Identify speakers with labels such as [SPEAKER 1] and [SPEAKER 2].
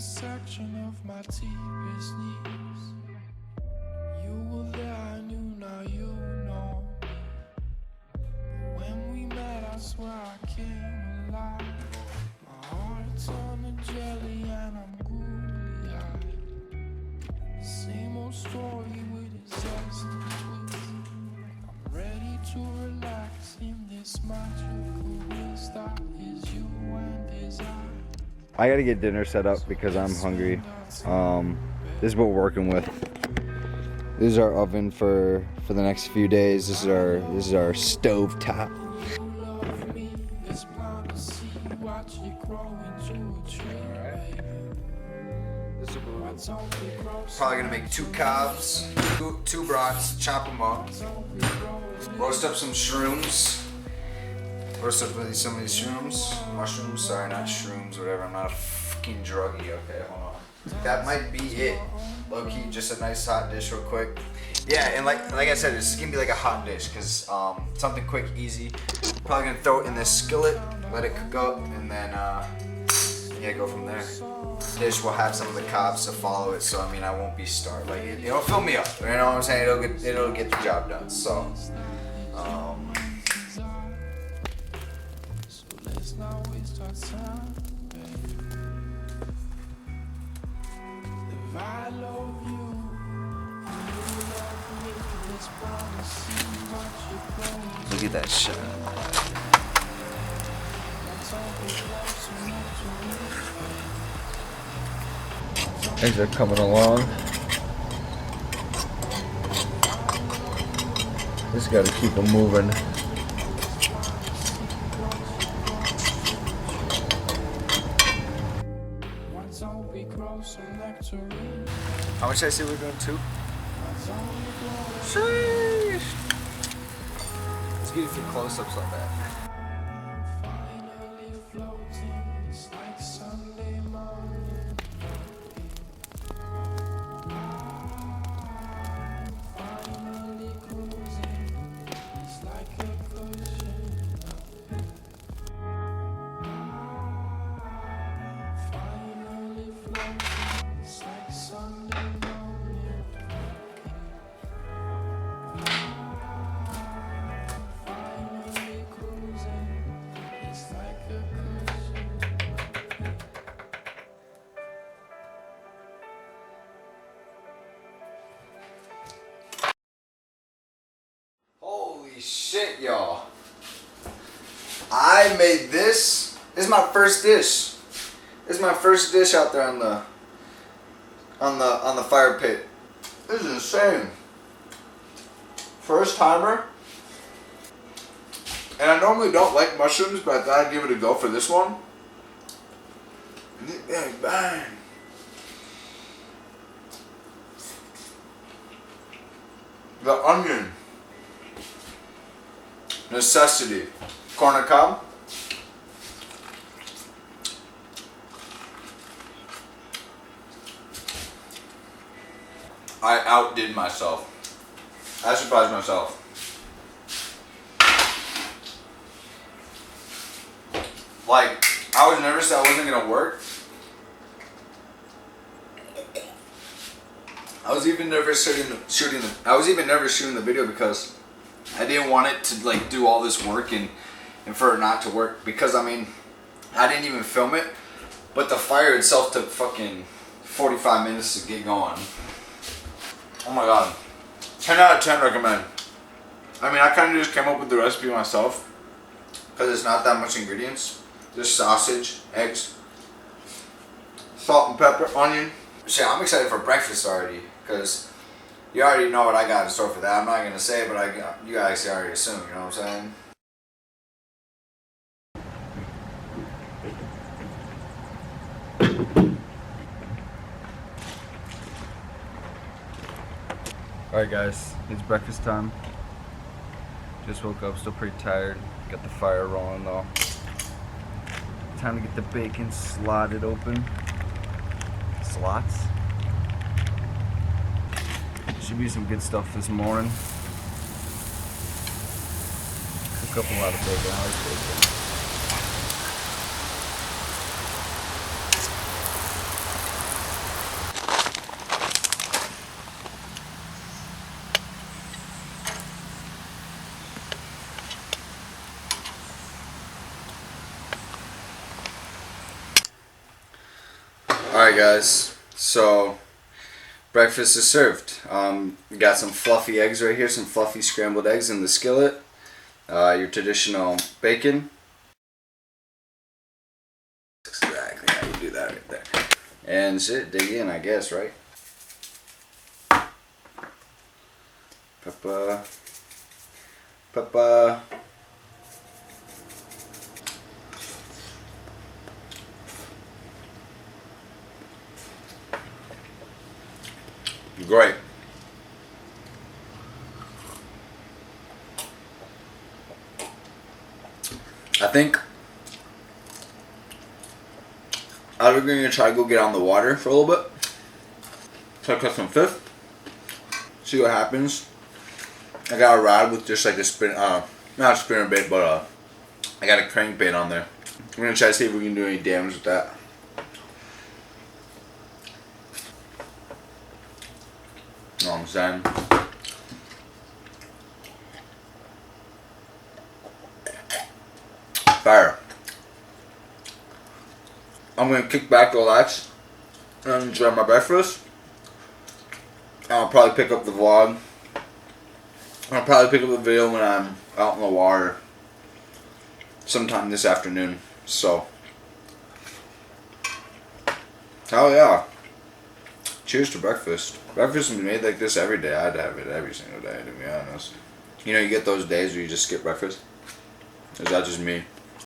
[SPEAKER 1] intersection of my deepest needs. You were there, I knew, now you know me. But when we met, I swear I came alive. My heart turned to jelly and I'm googly-eyed. Same old story with its zest and twist. I'm ready to relax in this magical bliss that is you and desire.
[SPEAKER 2] I gotta get dinner set up because I'm hungry. This is what we're working with. This is our oven for the next few days. This is our stove top. Probably gonna make 2 cobs, two brats, chop them up, roast up some shrooms. Roast up some of these shrooms, mushrooms, sorry, not shrooms, whatever, I'm not a fucking druggie, okay, hold on. That might be it, low-key, just a nice hot dish real quick. Yeah, and like I said, this is gonna be like a hot dish, cause something quick, easy. Probably gonna throw it in this skillet, let it cook up, and then, yeah, go from there. Dish will have some of the cobs to follow it, so I mean, I won't be starved, like, it'll fill me up, you know what I'm saying, it'll get the job done, so,
[SPEAKER 1] Now waste our time, babe. If I love you, you love me. Let's promise see what you're going.
[SPEAKER 2] Look at that shot. Things are coming along. Just gotta keep them moving. How much did I say we're doing? 2? Sheesh. Let's get a few close-ups on that. Shit, y'all. I made this. This is my first dish. This is my first dish out there on the fire pit. This is insane. First timer. And I normally don't like mushrooms, but I thought I'd give it a go for this one. Bang, bang. The onion. Necessity. Corn on cob. I outdid myself. I surprised myself. Like, I was nervous that wasn't gonna work. I was even nervous shooting the video because I didn't want it to like do all this work and for it not to work, because I mean, I didn't even film it, but the fire itself took fucking 45 minutes to get going. Oh my god. 10 out of 10 recommend. I mean, I kind of just came up with the recipe myself because it's not that much ingredients. Just sausage, eggs, salt and pepper, onion. Shit, I'm excited for breakfast already because you already know what I got in store for that. I'm not going to say it, but you guys already assume, you know what I'm saying? Alright guys, it's breakfast time. Just woke up, still pretty tired. Got the fire rolling though. Time to get the bacon slotted open. Slots. Should be some good stuff this morning. Cook up a lot of bacon. I like bacon. Alright guys, so breakfast is served. We got some fluffy eggs right here, some fluffy scrambled eggs in the skillet. Your traditional bacon. Exactly how you do that right there. And shit, dig in, I guess, right? Pepper. Pepper. Great. I think I'm going to try to go get on the water for a little bit. Try to catch some fish. See what happens. I got a rod with just like a spin, not a spinner bait, but I got a crankbait on there. I'm going to try to see if we can do any damage with that. Know what I'm saying? Fire. I'm gonna kick back, relax, and enjoy my breakfast. I'll probably pick up the vlog. I'll probably pick up the video when I'm out in the water sometime this afternoon. So, hell yeah. Cheers to breakfast. Breakfast is made like this every day. I'd have it every single day, to be honest. You know, you get those days where you just skip breakfast. Is that just me?